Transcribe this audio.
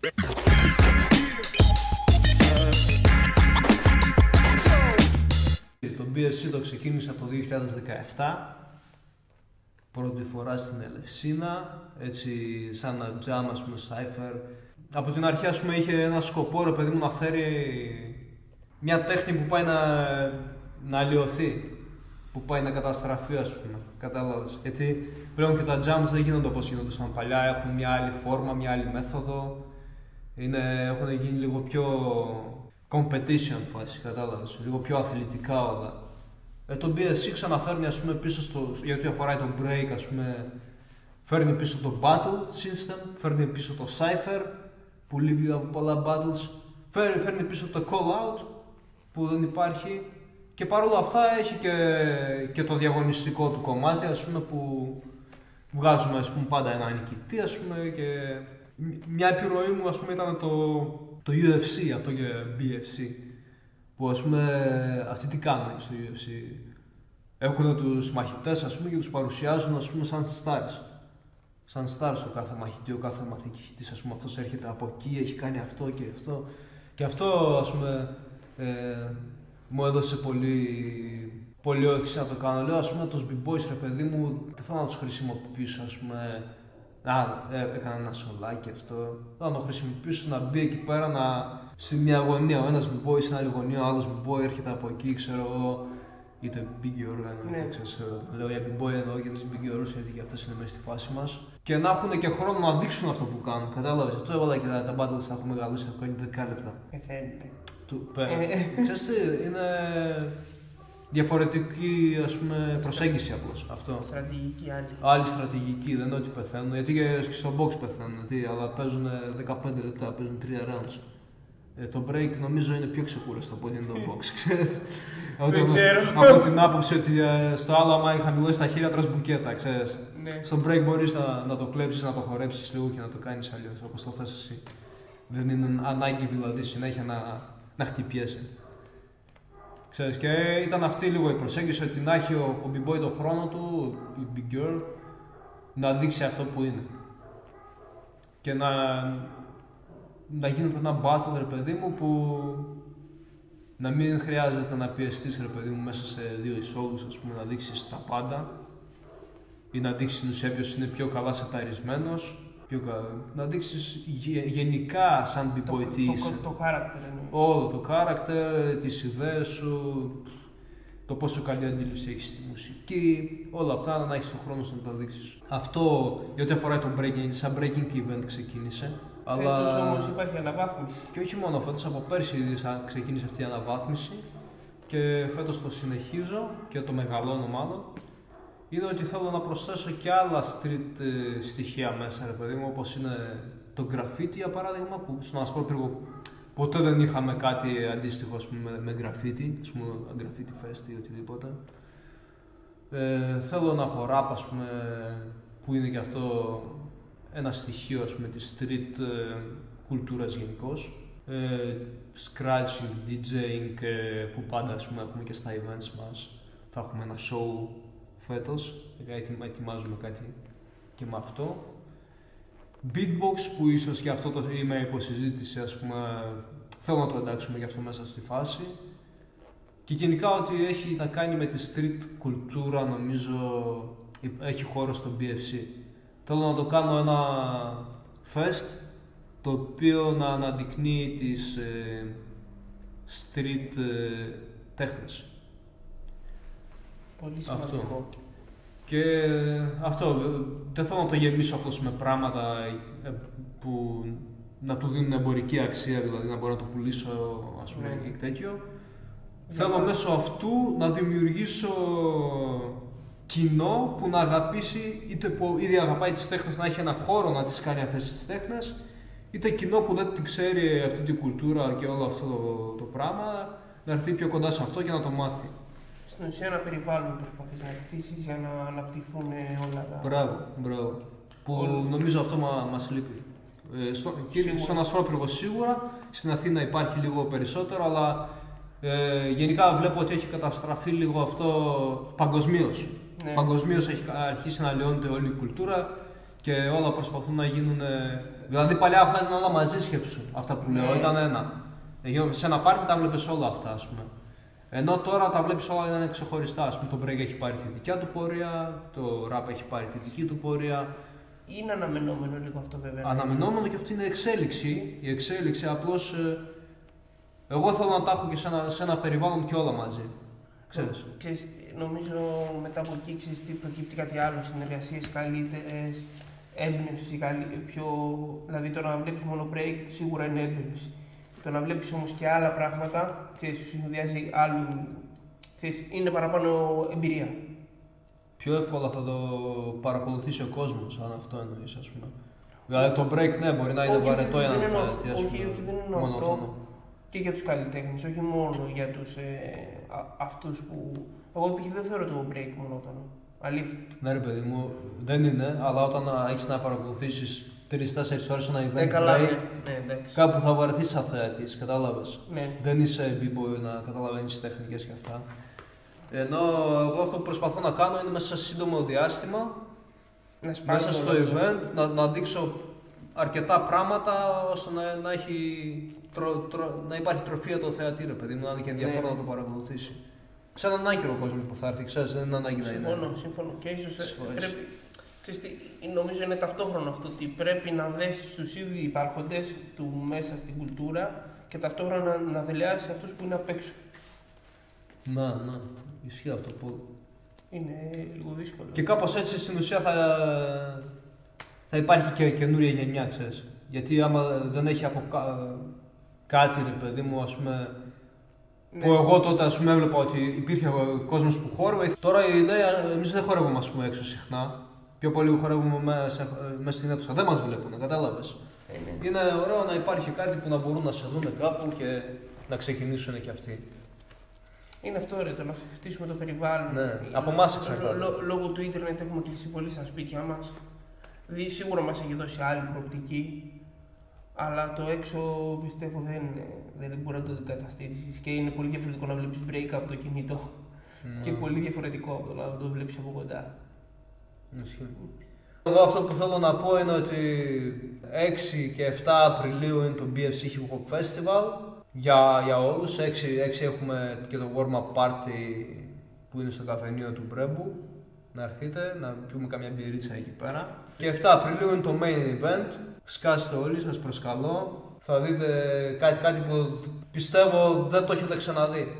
Το BFC το ξεκίνησα το 2017, πρώτη φορά στην Ελευσίνα, έτσι σαν ένα jam, ας πούμε, cypher. Από την αρχή, ας πούμε, είχε ένα σκοπό, ρε παιδί μου, να φέρει μια τέχνη που πάει να αλλοιωθεί, που πάει να καταστραφεί, ας πούμε, κατάλαβες. Γιατί πλέον και τα jams δεν γίνονται όπως γίνονταν παλιά, έχουν μια άλλη φόρμα, μια άλλη μέθοδο, έχουν γίνει λίγο πιο competition φάση, κατάλαβες, λίγο πιο αθλητικά όλα. Το BFC ξαναφέρνει, ας πούμε, πίσω γιατί αφορά το break, ας πούμε, φέρνει πίσω το battle system, φέρνει πίσω το cypher που λείπει από πολλά battles, φέρνει πίσω το call out που δεν υπάρχει, και παρόλα αυτά έχει και το διαγωνιστικό του κομμάτι, ας πούμε, που βγάζουμε, ας πούμε, πάντα ένα νικητή, ας πούμε, και μια επιρροή μου, ας πούμε, ήταν το UFC, αυτό και BFC, που, ας πούμε, αυτοί τι κάνουν στο UFC. Έχουν τους μαχητές, ας πούμε, και τους παρουσιάζουν, ας πούμε, σαν stars. Σαν stars ο κάθε μαχητή, ο κάθε μαθητής, ας πούμε, αυτός έρχεται από εκεί, έχει κάνει αυτό και αυτό. Και αυτό, ας πούμε, μου έδωσε πολύ όθηση να το κάνω. Λέω, ας πούμε, τους b-boys, ρε παιδί μου, δεν θέλω να τους χρησιμοποιήσω, ας πούμε. Έκανα ένα σολάκι αυτό. Θα το χρησιμοποιήσω να μπει εκεί πέρα, σε μια γωνία. Ο ένας b-boy σε άλλη γωνία, ο άλλος b-boy έρχεται από εκεί, ξέρω εγώ. Είτε big όργανο, είτε ξέρω. Λέω για b-boy εννοώ για τις big organs, γιατί και αυτές είναι μέσα στη φάση μας. Και να έχουν και χρόνο να δείξουν αυτό που κάνουν. Κατάλαβες. Αυτό έβαλα και τα battles θα έχουν μεγαλώσει, θα κάνει 10 λεπτά. Ξέρεις τι, είναι διαφορετική, ας πούμε, προσέγγιση απλώς αυτό. Στρατηγική άλλη. Άλλη στρατηγική, δεν είναι ότι πεθαίνουν, γιατί και στο box πεθαίνουν, αλλά παίζουν 15 λεπτά, παίζουν 3 rounds. Το break νομίζω είναι πιο ξεκούραστο από ότι είναι το box, ξέρεις. Δεν ξέρω. Από την άποψη ότι στο άλλο, άμα χαμηλώσεις τα χέρια, τρως μπουκέτα, ξέρεις. Ναι. Στο break μπορείς να το κλέψεις, να το χορέψεις λίγο και να το κάνεις αλλιώς, όπως το θες εσύ. Δεν είναι ανάγκη δηλαδή συνέχεια να χτυπιέσαι. Ξέρεις, και ήταν αυτή λίγο η προσέγγιση, ότι να έχει ο b-boy τον χρόνο του, η big girl, να δείξει αυτό που είναι. Και να γίνεται ένα battle, ρε παιδί μου, που να μην χρειάζεται να πιεστείς, ρε παιδί μου, μέσα σε 2 εισόδους, ας πούμε, να δείξεις τα πάντα ή να δείξεις στην ουσία ποιος είναι πιο καλά σεταρισμένος, να δείξεις γενικά σαν b-boy τι είσαι. Το character εννοείς. Όλο το character, τις ιδέες σου, το πόσο καλή αντίληψη έχεις στη μουσική, όλα αυτά να έχεις τον χρόνο σου να τα δείξεις. Αυτό για ό,τι αφορά το breaking, σαν breaking event ξεκίνησε. Φέτος όμως υπάρχει αναβάθμιση. Και όχι μόνο φέτος, από πέρσι ξεκίνησε αυτή η αναβάθμιση και φέτος το συνεχίζω και το μεγαλώνω μάλλον. Είναι ότι θέλω να προσθέσω και άλλα street στοιχεία μέσα, ρε παιδί μου, όπως είναι το graffiti, για παράδειγμα, που στον Ασπρόπυργο ποτέ δεν είχαμε κάτι αντίστοιχο, ας πούμε, με graffiti, ας πούμε, graffiti fest ή οτιδήποτε. Θέλω ένα χοράπ, ας πούμε, που είναι και αυτό ένα στοιχείο, ας πούμε, της street κουλτούρας γενικώς. Scratching, DJing, που πάντα, ας πούμε, έχουμε και στα events μας. Θα έχουμε ένα show φέτος, ετοιμάζουμε κάτι και με αυτό. Beatbox, που ίσως και αυτό το είμαι υποσυζήτηση, ας πούμε, θέλω να το εντάξουμε και αυτό μέσα στη φάση. Και γενικά ότι έχει να κάνει με τη street κουλτούρα, νομίζω έχει χώρο στο BFC. Θέλω να το κάνω ένα fest, το οποίο να αναδεικνύει τις street τέχνες. Πολύ σημαντικό. Αυτό. Και αυτό, δεν θέλω να το γεμίσω απλώς με πράγματα που να του δίνουν εμπορική αξία, δηλαδή να μπορώ να το πουλήσω, ας πούμε, και τέτοιο. Θέλω μέσω αυτού να δημιουργήσω κοινό που να αγαπήσει, είτε που ήδη αγαπάει τις τέχνες, να έχει ένα χώρο να τις κάνει αυτές τις τέχνες, είτε κοινό που δεν την ξέρει αυτή την κουλτούρα και όλο αυτό το πράγμα, να έρθει πιο κοντά σε αυτό και να το μάθει. Στην ουσία ένα περιβάλλον προσπαθείς να χτίσεις για να αναπτυχθούν όλα τα... Μπράβο. Που νομίζω αυτό μας λείπει. Στον Ασπρόπυργο σίγουρα, στην Αθήνα υπάρχει λίγο περισσότερο, αλλά γενικά βλέπω ότι έχει καταστραφεί λίγο αυτό παγκοσμίως. Ναι. Παγκοσμίως έχει αρχίσει να αλλοιώνεται όλη η κουλτούρα και όλα προσπαθούν να γίνουν. Δηλαδή παλιά αυτά ήταν όλα μαζί, σκέψου. Αυτά που λέω ήταν ένα. Σε ένα πάρτι τα βλέπεις όλα αυτά, ας πούμε. Ενώ τώρα τα βλέπεις όλα να είναι ξεχωριστά. Ας πούμε, το break έχει πάρει τη δικιά του πορεία, το rap έχει πάρει τη δική του πορεία. Είναι αναμενόμενο λίγο αυτό, βέβαια. Αναμενόμενο και αυτή είναι εξέλιξη. Η εξέλιξη απλώς. Εγώ θέλω να τα έχω και σε ένα περιβάλλον και όλα μαζί. Ξέρεις. Νομίζω μετά από εκεί ξέρεις τι προκύπτει κάτι άλλο, συνεργασίες καλύτερες, έμπνευση, δηλαδή το να βλέπεις μόνο break σίγουρα είναι έμπνευση. Το να βλέπεις όμως και άλλα πράγματα, ξέρεις, σου συνδυάζει άλλου, ξέρεις, είναι παραπάνω εμπειρία. Πιο εύκολα θα το παρακολουθήσει ο κόσμος, αν αυτό εννοείς, ας πούμε. Δηλαδή το break, ναι, μπορεί να είναι βαρετό για να φαίνεται. Όχι, δεν εννοώ αυτό. Και για τους καλλιτέχνες, όχι μόνο για αυτούς που. Εγώ δεν θεωρώ το break μονότονο. Αλήθεια. Ναι, ρε παιδί μου, δεν είναι, αλλά όταν έχεις να παρακολουθήσεις 3-4 ώρες ένα event break, κάπου θα βαρεθείς σαν θεατής, κατάλαβες. Ναι. Δεν είσαι b-boy να καταλαβαίνεις τις τεχνικές και αυτά. Ενώ εγώ αυτό που προσπαθώ να κάνω είναι μέσα σε σύντομο διάστημα, μέσα στο event, να δείξω αρκετά πράγματα ώστε να υπάρχει τροφή για το θεατή, ρε παιδί μου, να είναι και ενδιαφέρον να το παρακολουθήσει. Σαν έναν άκυρο κόσμο που θα έρθει, ξέρεις, δεν είναι ανάγκη να είναι. Συμφωνώ. Και ίσως πρέπει. Νομίζω είναι ταυτόχρονο αυτό ότι πρέπει να δέσεις τους ήδη υπάρχοντες του μέσα στην κουλτούρα και ταυτόχρονα να δελεάσεις αυτούς που είναι απ' έξω. Ναι, ισχύει αυτό που. Είναι λίγο δύσκολο. Και κάπως έτσι στην ουσία θα υπάρχει και καινούρια γενιά, ξέρεις. Γιατί άμα δεν έχει από κάτι, ρε παιδί μου, ας πούμε. Ναι. Που εγώ τότε ας πούμε έβλεπα ότι υπήρχε κόσμος που χόρευε. Τώρα οι νέοι, εμείς δεν χορεύουμε ας πούμε έξω συχνά. Πιο πολύ χορεύουμε μέσα στην αίθουσα. Δεν μας βλέπουν, κατάλαβες. Είναι ωραίο να υπάρχει κάτι που να μπορούν να σε δουν κάπου και να ξεκινήσουν κι αυτοί. Είναι αυτό ρε, το να χτίσουμε το περιβάλλον. Ναι, από εμάς εξαρτάται. Λόγω του ίντερνετ έχουμε κλείσει πολύ στα σπίτια μας. Σίγουρα μας έχει δώσει άλλη προοπτική. Αλλά το έξω πιστεύω δεν μπορεί να το αντικαταστήσεις και είναι πολύ διαφορετικό να βλέπεις break από το κινητό και πολύ διαφορετικό από το να το βλέπεις από κοντά. Εδώ αυτό που θέλω να πω είναι ότι 6 και 7 Απριλίου είναι το BFC Hip Hop Festival για όλους. 6 έχουμε και το warm up party που είναι στο καφενείο του Μπρέμπου. Να έρθετε, να πιούμε καμιά μπιερίτσα εκεί πέρα. Και 7 Απριλίου είναι το main event. Σκάστε όλοι, σας προσκαλώ. Θα δείτε κάτι που πιστεύω δεν το έχετε ξαναδεί.